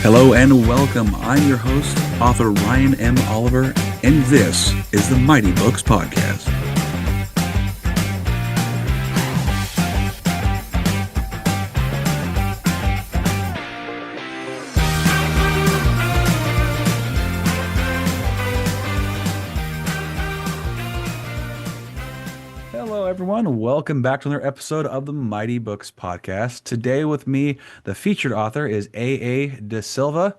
Hello and welcome. I'm your host, author Ryan M. Oliver, and this is the Mighty Books Podcast. Hello, everyone. Welcome back to another episode of the Mighty Books Podcast. Today with me, the featured author is A.A. Dasilva.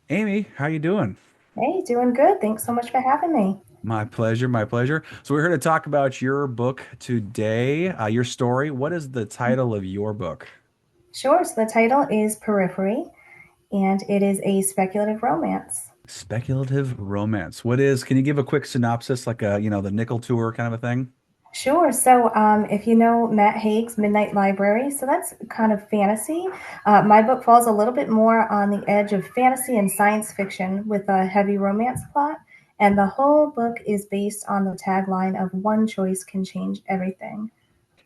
Amy, how you doing? Hey, doing good. Thanks so much for having me. My pleasure, my pleasure. So we're here to talk about your book today, your story. What is the title of your book? Sure. So the title is Periphery, and it is a speculative romance. Speculative romance. Can you give a quick synopsis, like the Nickel Tour kind of a thing? Sure. So if you know Matt Haig's Midnight Library, so that's kind of fantasy. My book falls a little bit more on the edge of fantasy and science fiction with a heavy romance plot. And the whole book is based on the tagline of one choice can change everything.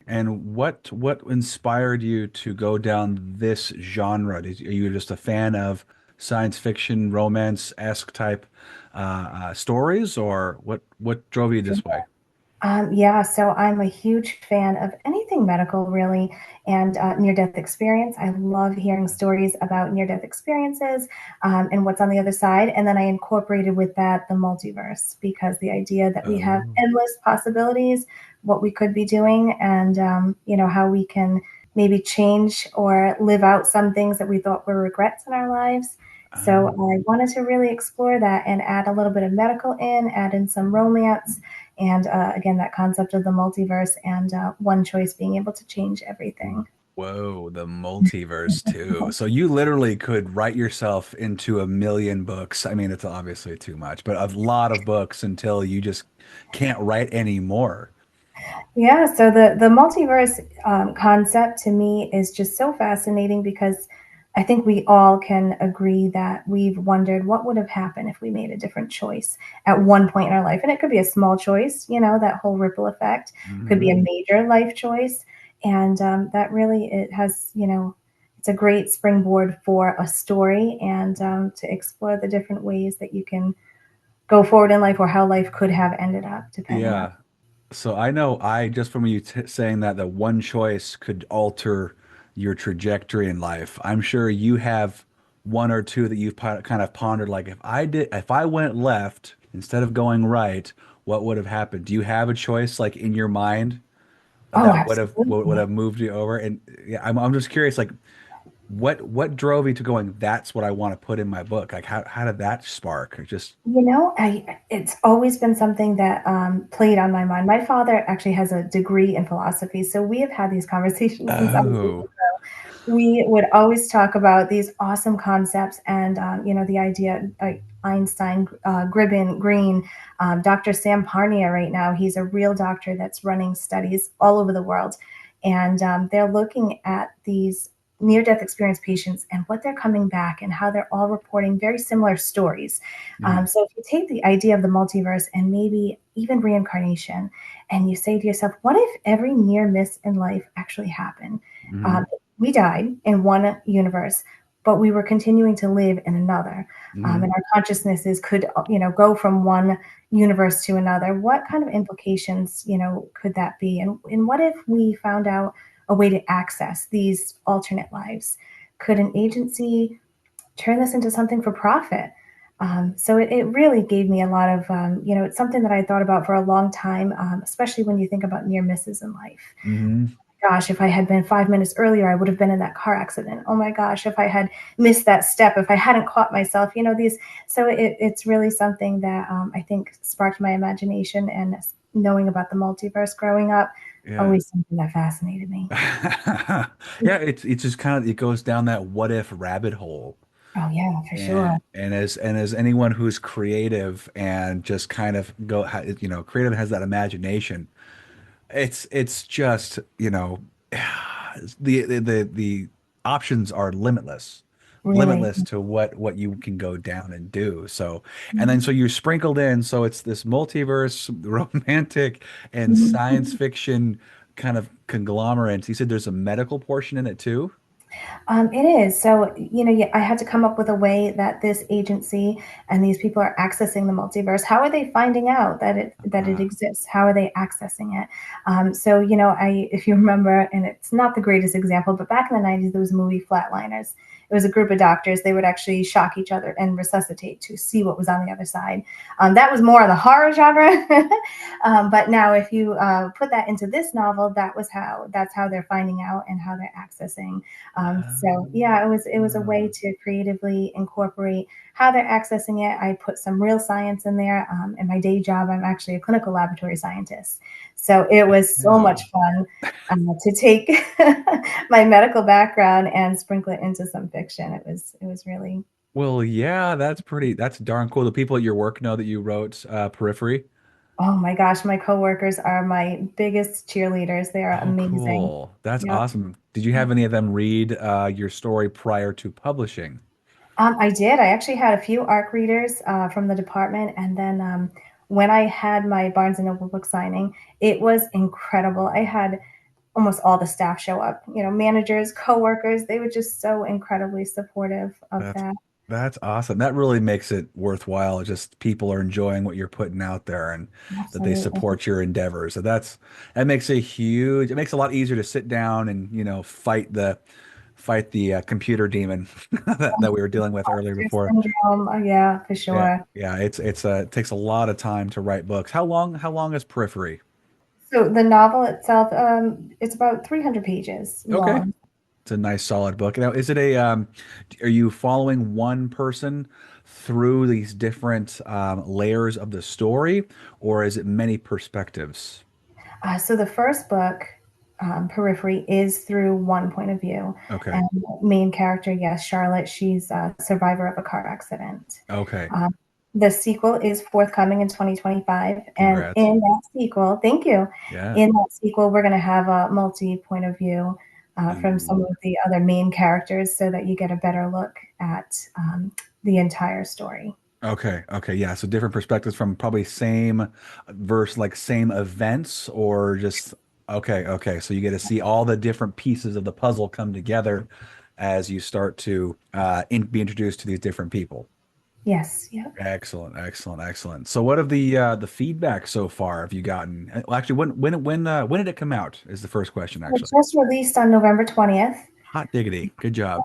And what inspired you to go down this genre? Are you just a fan of science fiction, romance-esque type stories, or what drove you this way? Yeah, so I'm a huge fan of anything medical, really, and near-death experience. I love hearing stories about near-death experiences and what's on the other side. And then I incorporated with that the multiverse because the idea that we have Oh. endless possibilities, what we could be doing, and how we can maybe change or live out some things that we thought were regrets in our lives. So Oh. I wanted to really explore that and add a little bit of medical in, add in some romance and again, that concept of the multiverse and one choice being able to change everything. Whoa, the multiverse too. So you literally could write yourself into a million books. I mean, it's obviously too much, but a lot of books until you just can't write anymore. Yeah, so the multiverse concept to me is just so fascinating because I think we all can agree that we've wondered what would have happened if we made a different choice at one point in our life. And it could be a small choice, that whole ripple effect, could be a major life choice. And that really, it has, it's a great springboard for a story and to explore the different ways that you can go forward in life or how life could have ended up, depending on. Yeah. So I know I just from you t saying that the one choice could alter your trajectory in life. I'm sure you have one or two that you've kind of pondered, like if I went left instead of going right, what would have happened? Do you have a choice like in your mind Oh, that would absolutely. have moved you over? And yeah, I'm just curious, like what drove you to going, that's what I want to put in my book? Like how did that spark? Just It's always been something that played on my mind. My father actually has a degree in philosophy, so we have had these conversations since I was oh. we would always talk about these awesome concepts and the idea like Einstein, Gribben, Green, Dr. Sam Parnia right now. He's a real doctor that's running studies all over the world, and they're looking at these near-death experience patients and what they're coming back and how they're all reporting very similar stories. Mm, So if you take the idea of the multiverse and maybe even reincarnation, and you say to yourself, what if every near miss in life actually happened? mhm, Um, we died in one universe, but we were continuing to live in another. mhm. And our consciousnesses could, go from one universe to another. What kind of implications, could that be? And what if we found out a way to access these alternate lives? Could an agency turn this into something for profit? So it really gave me a lot of, it's something that I thought about for a long time, especially when you think about near misses in life. Hmm. Gosh, if I had been 5 minutes earlier, I would have been in that car accident. Oh my gosh, if I had missed that step, if I hadn't caught myself, these. So it's really something that I think sparked my imagination and knowing about the multiverse growing up, Yeah. always something that fascinated me. Yeah, it's just kind of it goes down that what if rabbit hole. Oh yeah, for sure. And as anyone who's creative and just kind of creative has that imagination, it's just, the options are limitless. Really. limitless to what you can go down and do. So, and then so you're sprinkled in. So it's this multiverse, romantic and science Mhm. fiction kind of conglomerate. You said there's a medical portion in it too? It is. So, yeah, I had to come up with a way that this agency and these people are accessing the multiverse. How are they finding out that it Ah, exists? How are they accessing it? So, if you remember, and it's not the greatest example, but back in the '90s, there was a movie Flatliners. It was a group of doctors. They would actually shock each other and resuscitate to see what was on the other side. That was more of the horror genre. But now, if you put that into this novel, that's how they're finding out and how they're accessing. So yeah, it was a way ah, to creatively incorporate how they're accessing it. I put some real science in there. In my day job, I'm actually a clinical laboratory scientist, so it was so yeah. much fun to take my medical background and sprinkle it into some fiction. It was really. Well, yeah, that's darn cool. The people at your work know that you wrote Periphery. Oh my gosh, my coworkers are my biggest cheerleaders. They are Oh, amazing. cool. That's Yep. awesome. Did you have any of them read your story prior to publishing? I did. I actually had a few ARC readers from the department, and then when I had my Barnes and Noble book signing, it was incredible. I had almost all the staff show up. Managers, coworkers. They were just so incredibly supportive of That's that. that's awesome. That really makes it worthwhile. Just people are enjoying what you're putting out there and that they Absolutely. support your endeavors. So that makes it makes it a lot easier to sit down and, fight the computer demon that we were dealing with earlier Imposter before. syndrome. Oh, yeah, for Yeah. sure. Yeah, it takes a lot of time to write books. How long is Periphery? So the novel itself, it's about 300 pages Okay. long. It's a nice solid book. Now, are you following one person through these different layers of the story, or is it many perspectives? So the first book, Periphery, is through one point of view, Okay. and the main character, yes, Charlotte, she's a survivor of a car accident. Okay. Um, the sequel is forthcoming in 2025, and Congrats. in that sequel, thank you. Yeah. In that sequel, we're going to have a multi point of view from some Ooh. of the other main characters, so that you get a better look at the entire story. Okay. Okay. Yeah. So different perspectives from probably same verse, like same events, or just okay. Okay. So you get to see all the different pieces of the puzzle come together as you start to be introduced to these different people. Yes, yeah. Excellent, excellent, excellent. So, what of the feedback so far have you gotten? Well, actually, when did it come out? Is the first question It actually. just released on November 20th. Hot diggity, good job.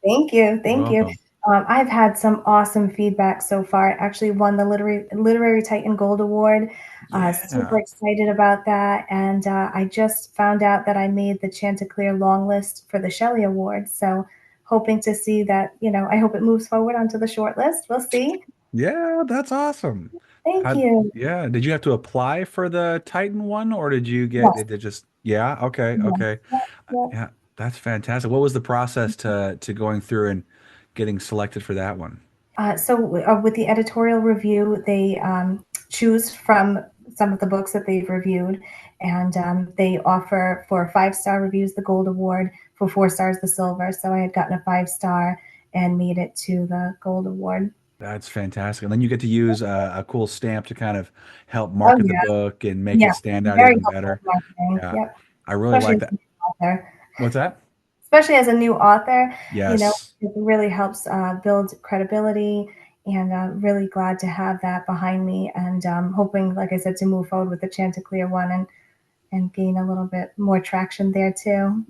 Thank you. You're Thank you. welcome. I've had some awesome feedback so far. It actually won the Literary Titan Gold Award. Super Yeah, excited about that. And I just found out that I made the Chanticleer long list for the Shelley Award. So hoping to see that, I hope it moves forward onto the short list. We'll see. yeah, that's awesome. Thank you. Yeah, did you have to apply for the Titan one, or Yes. did it just? Yeah, okay, Yes. okay. Yep. Yep. Yeah, that's fantastic. What was the process to going through and getting selected for that one? So with the editorial review, they choose from some of the books that they've reviewed, and they offer for 5-star reviews the gold award, for 4 stars the silver. So I had gotten a 5-star and made it to the gold award. That's fantastic. And then you get to use a cool stamp to kind of help Oh market the yeah, book and make yeah, it stand out very even helpful better. with marketing. Yeah, Yep, I really especially like as a that. new author. What's that? Especially as a new author, Yes. it really helps build credibility. And really glad to have that behind me, and hoping, like I said, to move forward with the Chanticleer one and gain a little bit more traction there too.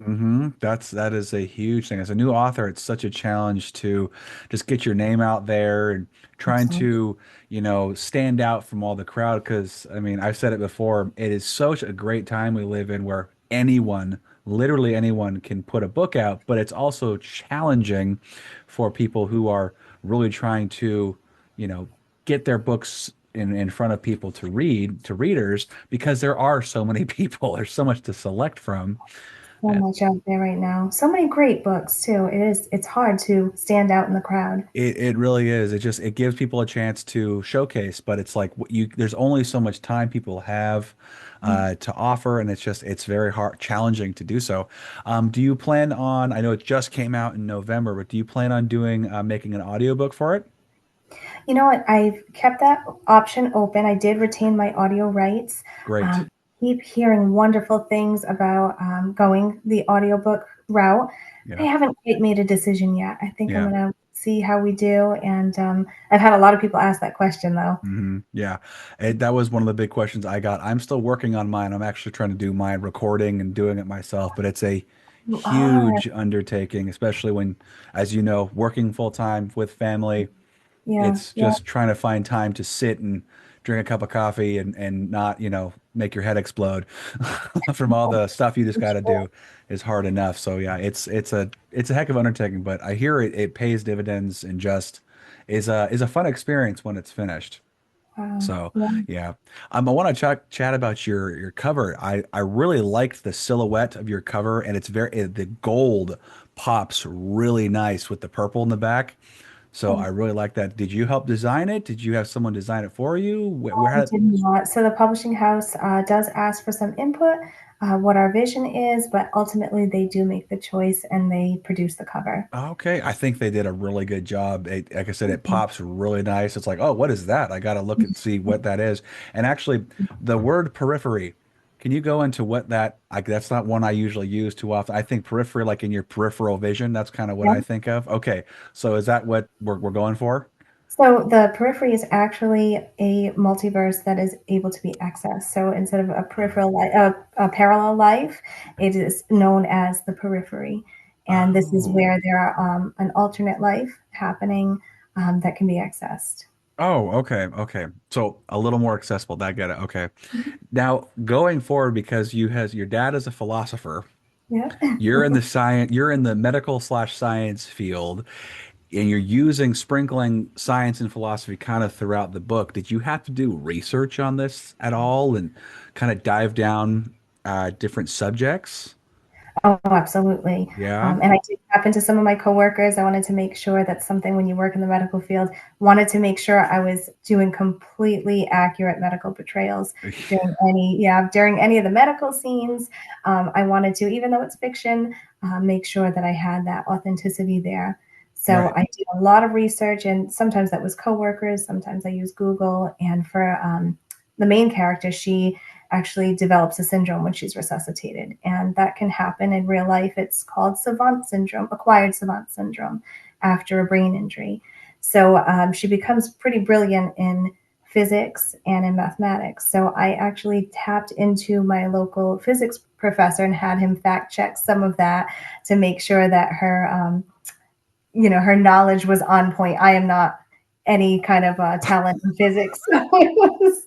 That is a huge thing. As a new author, it's such a challenge to just get your name out there and trying Absolutely. to, stand out from all the crowd. Because I mean, I've said it before, it is such a great time we live in where anyone, literally anyone, can put a book out, but it's also challenging for people who are really trying to, you know, get their books in front of people to read, to readers, because there are so many people, there's so much to select from. so much out there right now. So many great books too. It's hard to stand out in the crowd. It really is. It gives people a chance to showcase, but it's like there's only so much time people have to offer, and it's very hard, challenging to do so. Do you plan on, I know it just came out in November, but do you plan on doing making an audiobook for it? You know what? I've kept that option open. I did retain my audio rights. Great. Um, keep hearing wonderful things about going the audiobook route. I Yeah. haven't quite made a decision yet. I think I'm Yeah. gonna see how we do. And I've had a lot of people ask that question though. Yeah. That was one of the big questions I got. I'm still working on mine. I'm actually trying to do my recording and doing it myself, but it's a You are, huge undertaking, especially when, as you know, working full time with family. yeah, It's yeah. just trying to find time to sit and drink a cup of coffee and not, make your head explode from all the stuff you just For got to sure. do is hard enough. So yeah, it's a heck of an undertaking, but I hear it pays dividends and just is a fun experience when it's finished. So Yeah. yeah, I want to chat about your cover. I really liked the silhouette of your cover, and the gold pops really nice with the purple in the back. So I Thanks. really like that. Did you help design it? Did you have someone design it for you? Where I had did not. So the publishing house does ask for some input, what our vision is, but ultimately they do make the choice and they produce the cover. Okay, I think they did a really good job. Like I said, it Mhm. pops really nice. It's like, oh, what is that? I got to look and see what that is. And actually, the word periphery, can you go into what that's not one I usually use too often. I think periphery, like in your peripheral vision, that's kind of what Yeah. I think of. Okay, so is that what we're going for? So the periphery is actually a multiverse that is able to be accessed. So instead of a peripheral life, a parallel life, it is known as the periphery, and this is Oh. where there are an alternate life happening that can be accessed. Oh, okay, okay. So a little more accessible. I get it. Okay. Mhm. Now, going forward, because your dad is a philosopher, Yeah. you're in the medical slash science field, and you're using sprinkling science and philosophy kind of throughout the book. Did you have to do research on this at all and kind of dive down different subjects? Oh, absolutely. Yeah. And I did tap into some of my coworkers. I wanted to make sure that's something when you work in the medical field, wanted to make sure I was doing completely accurate medical portrayals during any of the medical scenes. I wanted to, even though it's fiction, make sure that I had that authenticity there. So Right. I did a lot of research, and sometimes that was coworkers, sometimes I use Google. And for the main character, she actually develops a syndrome when she's resuscitated. And that can happen in real life. It's called savant syndrome, acquired savant syndrome after a brain injury. So she becomes pretty brilliant in physics and in mathematics. So I actually tapped into my local physics professor and had him fact check some of that to make sure that her knowledge was on point. I am not any kind of talent in physics, so it was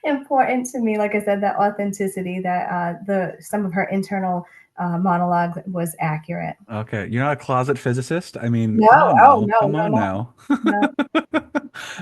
important to me. Like I said, that authenticity, that the some of her internal monologue was accurate. Okay. You're not a closet physicist? I mean, No, come on oh now. no, Come no, on no, now. no.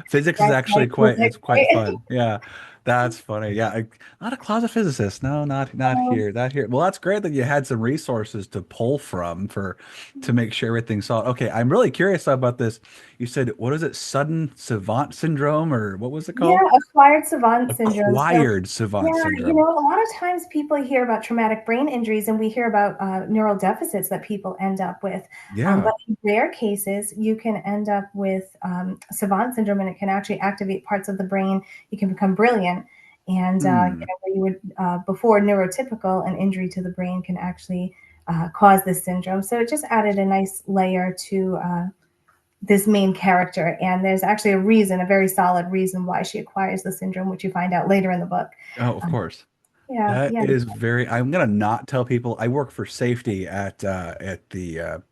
Physics is That's my actually it's physics, quite right? fun. Yeah. That's funny. Yeah. Not a closet physicist. No, not Um, here. Not here. Well, that's great that you had some resources to pull from to make sure everything's solid. Okay, I'm really curious about this. You said, what is it? Sudden savant syndrome, or what was it yeah, called? acquired savant syndrome. So Acquired savant yeah, syndrome. a lot of times people hear about traumatic brain injuries and we hear about neural deficits that people end up with. Yeah. But in rare cases, you can end up with savant syndrome and it can actually activate parts of the brain. You can become brilliant. And, Hmm. where you would, before neurotypical, an injury to the brain can actually cause this syndrome. So it just added a nice layer to this main character. And there's actually a reason, a very solid reason why she acquires the syndrome, which you find out later in the book. Oh, of Um, course. yeah, That yeah. is very. I'm gonna not tell people. I work for safety at the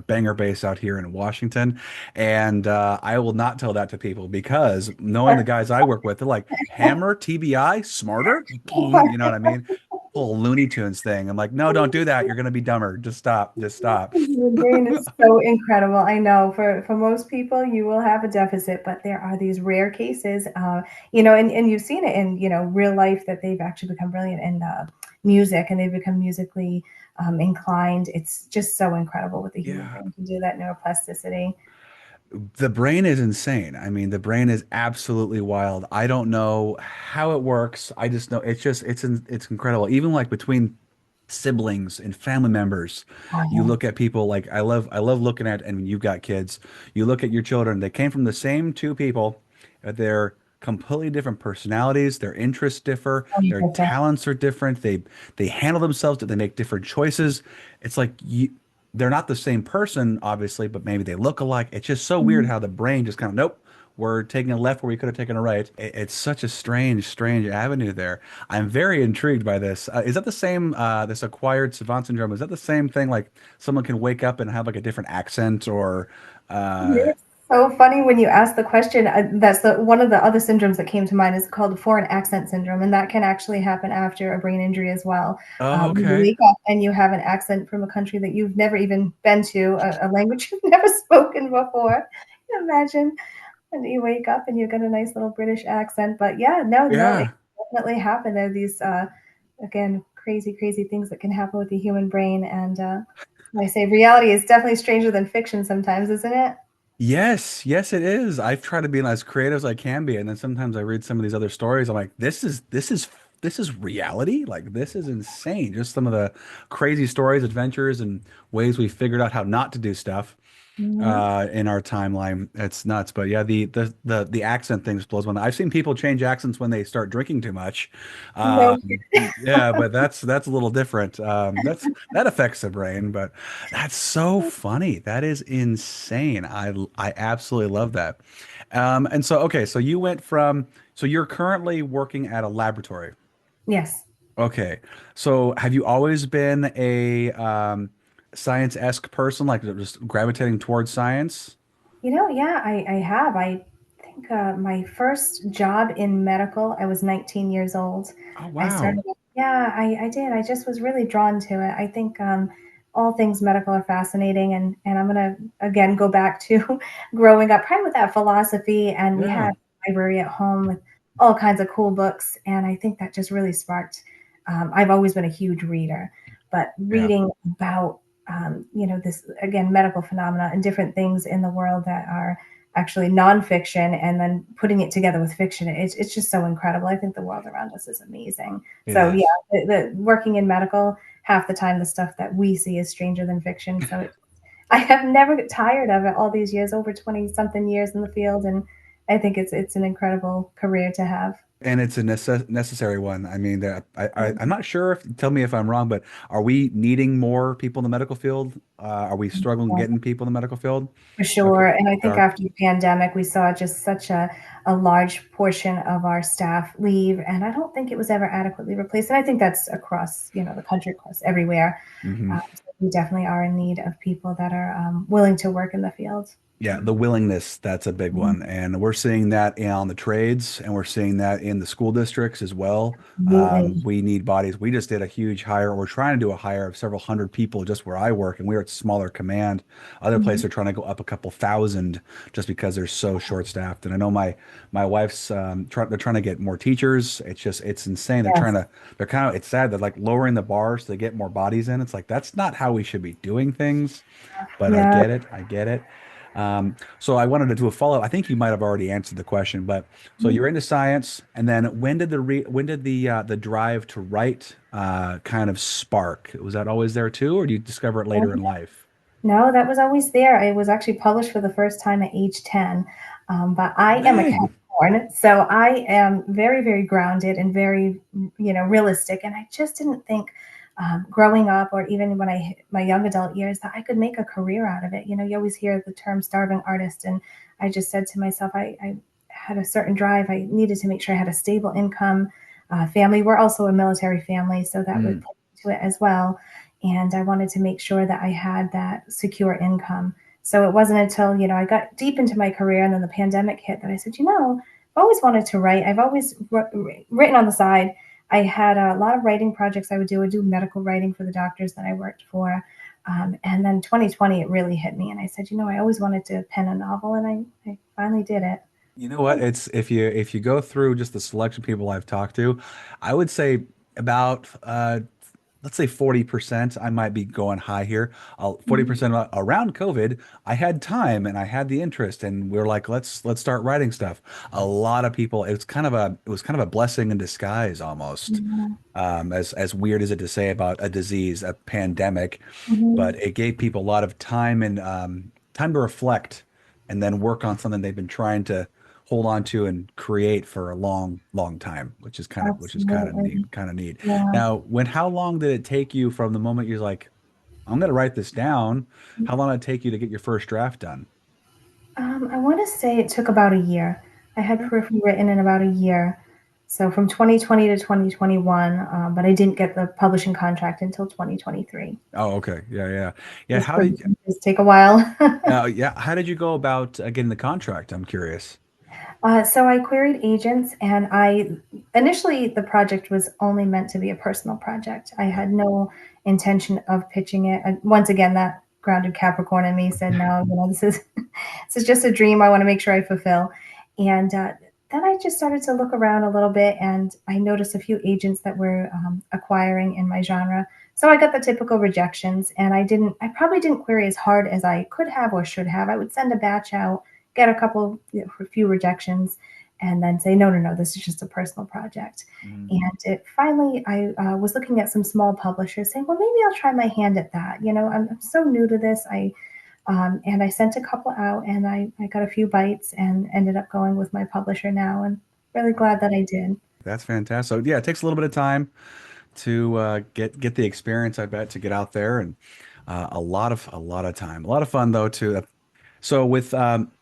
Banger base out here in Washington, and I will not tell that to people because knowing the guys I work with, they're like hammer TBI smarter. You know what I mean? Whole Looney Tunes thing. I'm like, no, don't do that. You're gonna be dumber. Just stop. Just stop. The brain is so incredible. I know for most people, you will have a deficit, but there are these rare cases, and you've seen it in, real life that they've actually become brilliant. And music and they become musically inclined. It's just so incredible what the human Yeah. brain can do, that neuroplasticity. The brain is insane. I mean, the brain is absolutely wild. I don't know how it works. I just know it's incredible. Even like between siblings and family members, you Oh, look at people like I love looking at, and when you've got kids, you look at your children. They came from the same two people, but they're completely different personalities. Their interests differ. yeah, Their different. talents are different. They handle themselves. They make different choices. It's like they're not the same person, obviously, but maybe they look alike. It's just so weird Mhm. how the brain just kind of, nope, we're taking a left where we could have taken a right. It's such a strange, strange avenue there. I'm very intrigued by this. Is that the same, this acquired savant syndrome? Is that the same thing? Like someone can wake up and have like a different accent or, uh, It's so funny when you ask the question. That's the one of the other syndromes that came to mind is called foreign accent syndrome, and that can actually happen after a brain injury as well. oh, When you okay. wake up and you have an accent from a country that you've never even been to, a language you've never spoken before. Imagine when you wake up and you've got a nice little British accent. But yeah, no, no, it Yeah. definitely happen. There are these again crazy, crazy things that can happen with the human brain, and I say reality is definitely stranger than fiction sometimes, isn't it? Yes, yes, it is. I've tried to be as creative as I can be, and then sometimes I read some of these other stories. I'm like, this is reality. Like this is insane. Just some of the crazy stories, adventures, and ways we figured out how not to do stuff Mhm. in our timeline. It's nuts. But yeah, the accent thing just blows my mind. I've seen people change accents when they start drinking too much. No. Yeah, but that's a little different. That affects the brain, but that's so funny. That is insane. I absolutely love that. And so okay, so you went from so you're currently working at a laboratory. Yes. Okay. So have you always been a science-esque person, like just gravitating towards science? Yeah, I have. I think my first job in medical, I was 19 years old. Oh, I wow. started, yeah, I did. I just was really drawn to it. I think all things medical are fascinating. And I'm going to, again, go back to growing up, probably with that philosophy. And we Yeah. had a library at home with all kinds of cool books. And I think that just really sparked, I've always been a huge reader, but Yeah. reading about this again medical phenomena and different things in the world that are actually nonfiction, and then putting it together with fiction. It's just so incredible. I think the world around us is amazing. It So yeah, is. the working in medical, half the time the stuff that we see is stranger than fiction. So I have never get tired of it all these years, over 20 something years in the field, and I think it's an incredible career to have. And it's a necessary one. I mean, I'm not sure if, tell me if I'm wrong, but are we needing more people in the medical field? Are we struggling getting people in the medical field? For Okay. sure. And I We think are. after the pandemic, we saw just such a large portion of our staff leave. And I don't think it was ever adequately replaced. And I think that's across, the country, across everywhere. Mhm. So we definitely are in need of people that are willing to work in the field. Yeah, the willingness, that's a big Mhm. one. And we're seeing that on the trades and we're seeing that in the school districts as well. Absolutely. We need bodies. We just did a huge hire. We're trying to do a hire of several hundred people just where I work, and we're at smaller command. Other Mhm. places are trying to go up a couple thousand just because they're so short-staffed. And I know my wife's they're trying to get more teachers. It's insane. Yes. They're kind of it's sad. They're like lowering the bars to get more bodies in. It's like that's not how we should be doing things, but I Yeah. get it. I get it. So I wanted to do a follow-up. I think you might have already answered the question, but so you're into science, and then when did the drive to write kind of spark? Was that always there too, or do you discover it later in life? No, that was always there. It was actually published for the first time at age 10. But I am a Dang. Capricorn, so I am very, very grounded and very, realistic. And I just didn't think growing up, or even when I hit my young adult years, that I could make a career out of it. You always hear the term starving artist. And I just said to myself, I had a certain drive. I needed to make sure I had a stable income, family. We're also a military family, so that would Mm, play into it as well, and I wanted to make sure that I had that secure income. So it wasn't until, I got deep into my career and then the pandemic hit that I said, I've always wanted to write. I've always written on the side. I had a lot of writing projects I would do. I would do medical writing for the doctors that I worked for. And then 2020, it really hit me. And I said, I always wanted to pen a novel, and I finally did it. You know what? It's if you go through just the selection of people I've talked to, I would say about let's say 40%. I might be going high here. Mhm. 40% around COVID, I had time and I had the interest, and we are like, let's start writing stuff. A lot of people, it was kind of a blessing in disguise almost. Yeah. As weird as it to say about a disease, a pandemic, but Mhm. it gave people a lot of time and time to reflect and then work on something they've been trying to hold on to and create for a long time, which is kind of Absolutely. neat, kind of neat. Yeah. Now, how long did it take you from the moment you're like, I'm gonna write this down? How long did it take you to get your first draft done? I want to say it took about a year. I had Okay. Periphery written in about a year. So from 2020 to 2021, but I didn't get the publishing contract until 2023. Oh, okay. Yeah. Yeah. Those procedures take a while. How did you go about getting the contract? I'm curious. So I queried agents, and I initially the project was only meant to be a personal project. I Yeah. had no intention of pitching it. And once again, that grounded Capricorn in me said, "No, this is this is just a dream. I want to make sure I fulfill." And then I just started to look around a little bit, and I noticed a few agents that were acquiring in my genre. So I got the typical rejections, and I probably didn't query as hard as I could have or should have. I would send a batch out, get a couple, a few rejections, and then say, no, this is just a personal project. Mhm. And it finally, I was looking at some small publishers saying, well, maybe I'll try my hand at that. I'm so new to this. And I sent a couple out, and I got a few bites and ended up going with my publisher now, and really glad that I did. That's fantastic. So yeah, it takes a little bit of time to get the experience, I bet, to get out there, and a lot of time, a lot of fun though too. So with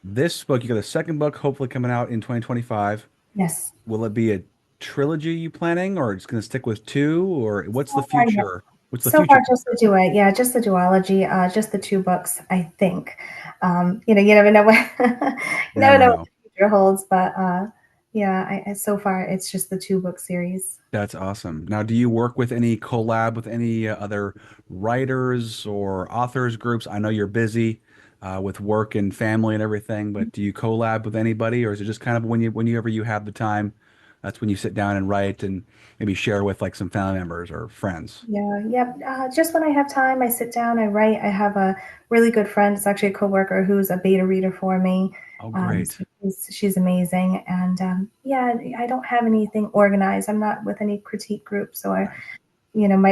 this book, you got a second book hopefully coming out in 2025. Yes. Will it be a trilogy you planning, or just going to stick with two, or what's the So far, yeah. future? What's the So future far, just picture? the duet. Yeah, just the duology, just the two books, I think. You never know what you You never never know what know. the future holds, but yeah, so far it's just the two book series. That's awesome. Now, do you work with any collab with any other writers or authors groups? I know you're busy with work and family and everything, but do you collab with anybody, or is it just kind of whenever you have the time, that's when you sit down and write and maybe share with like some family members or friends? Yeah, yep. Just when I have time, I sit down, I write. I have a really good friend. It's actually a coworker who's a beta reader for me. Oh, great. So she's amazing. And yeah, I don't have anything organized. I'm not with any critique group. So Right.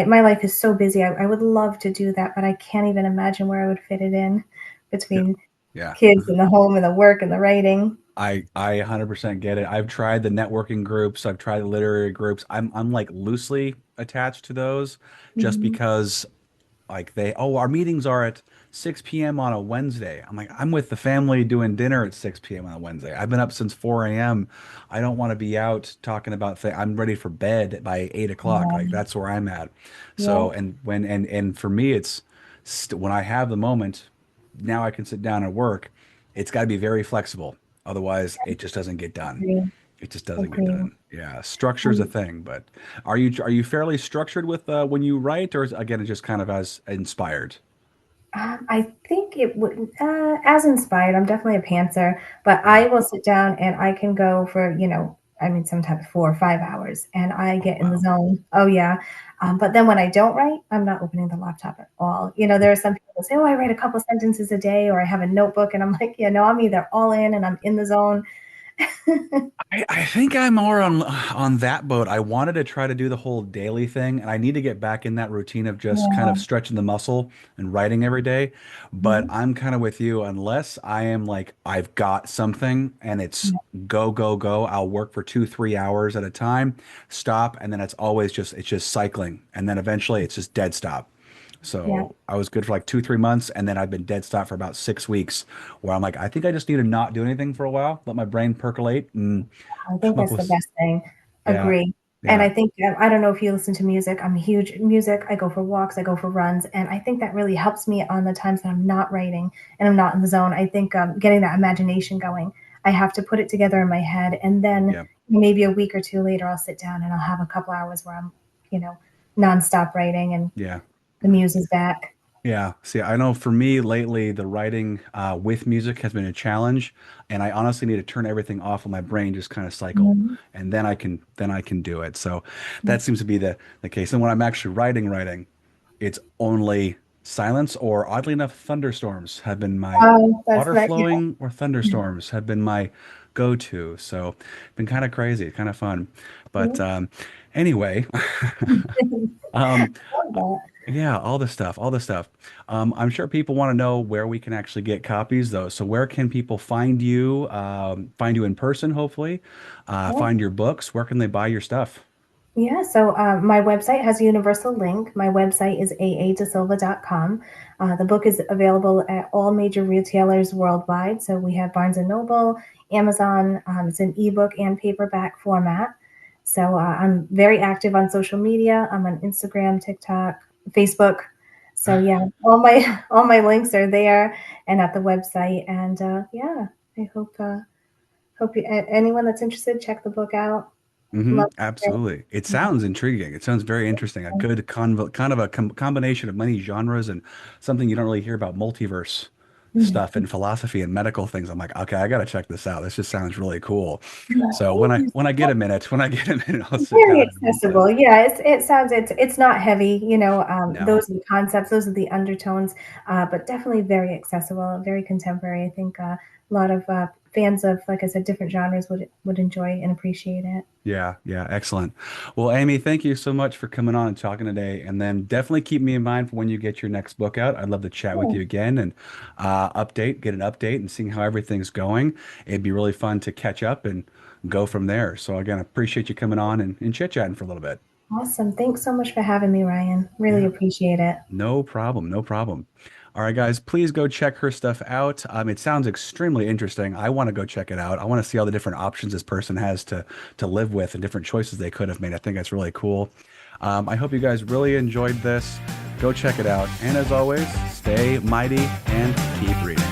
my life is so busy. I would love to do that, but I can't even imagine where I would fit it in Yeah. between Yeah. kids and the home and the work and the writing. I 100% get it. I've tried the networking groups, I've tried the literary groups. I'm like loosely attached to those just Mhm. because like our meetings are at 6 p.m. on a Wednesday. I'm like, I'm with the family doing dinner at 6 p.m. on a Wednesday. I've been up since 4 a.m. I don't want to be out talking about things. I'm ready for bed by 8 o'clock. Like Yeah, that's where I'm at. So, yeah, and for me, it's when I have the moment, now I can sit down and work. It's got to be very flexible. Otherwise, it just doesn't get done. agree, It just doesn't get agree. done. Yeah, structure is a Um, thing, but are you fairly structured with when you write, or again, it's just kind of as inspired? I think it would, as inspired, I'm definitely a pantser, but Yeah. I will sit down and I can go for, I mean, sometimes 4 or 5 hours and I Oh, get in the wow. zone. Oh, yeah. But then when I don't write, I'm not opening the laptop at all. There are some people who say, oh, I write a couple sentences a day or I have a notebook. And I'm like, yeah, no, I'm either all in and I'm in the zone. I think I'm more on that boat. I wanted to try to do the whole daily thing, and I need to get back in that routine of just kind of Yeah. stretching the muscle and writing every day. But Mhm. I'm kind of with you. Unless I am like, I've got something and it's Yeah. go, go, go, I'll work for 2, 3 hours at a time, stop, and then it's just cycling. And then eventually it's just dead stop. Yeah. So I was good for like 2, 3 months, and then I've been dead stop for about 6 weeks, where I'm like, I think I just need to not do anything for a while, let my brain percolate, and I think come up that's the with, best thing. yeah, Agree. And yeah, I think I don't know if you listen to music. I'm a huge music. I go for walks. I go for runs, and I think that really helps me on the times that I'm not writing and I'm not in the zone. I think getting that imagination going. I have to put it together in my head, and then yeah. maybe a week or two later, I'll sit down and I'll have a couple hours where I'm, you know, nonstop writing, and Yeah. the muse is back. Yeah. See, I know for me lately, the writing with music has been a challenge, and I honestly need to turn everything off of my brain, just kind of cycle, Mhm. and then I can do it. So that seems to be the case. And when I'm actually writing, it's only silence, or oddly enough, thunderstorms have been my That's water not, yeah. flowing or thunderstorms have been my go-to. So been kind of crazy, kind of fun. But anyway, um, Love that. yeah, all the stuff, all the stuff. I'm sure people want to know where we can actually get copies, though. So where can people find you in person, hopefully, Yeah. find your books? Where can they buy your stuff? Yeah, so my website has a universal link. My website is aadasilva.com. The book is available at all major retailers worldwide. So we have Barnes& and Noble, Amazon. It's an ebook and paperback format. So I'm very active on social media. I'm on Instagram, TikTok, Facebook. So yeah, all my links are there and at the website. And yeah, I hope anyone that's interested, check the book out. Love it. Absolutely. It sounds intriguing. It sounds very interesting. A good kind of a combination of many genres and something you don't really hear about multiverse stuff and philosophy and medical things. I'm like, okay, I got to check this out. This just sounds really cool. So when I get a minute, when I get a minute, I'll sit Very down and read this. accessible. Yeah, it sounds it's not heavy. No. Those are the concepts, those are the undertones, but definitely very accessible, very contemporary. I think a lot of fans of, like I said, different genres would enjoy and appreciate it. Yeah, yeah, excellent. Well, Amy, thank you so much for coming on and talking today. And then definitely keep me in mind for when you get your next book out. I'd love to chat with Yeah, you again and get an update and seeing how everything's going. It'd be really fun to catch up and go from there. So again, I appreciate you coming on and chit-chatting for a little bit. awesome. Thanks so much for having me, Ryan. Really Yeah, appreciate it. no problem, no problem. All right, guys, please go check her stuff out. It sounds extremely interesting. I want to go check it out. I want to see all the different options this person has to live with and different choices they could have made. I think that's really cool. I hope you guys really enjoyed this. Go check it out. And as always, stay mighty and keep reading.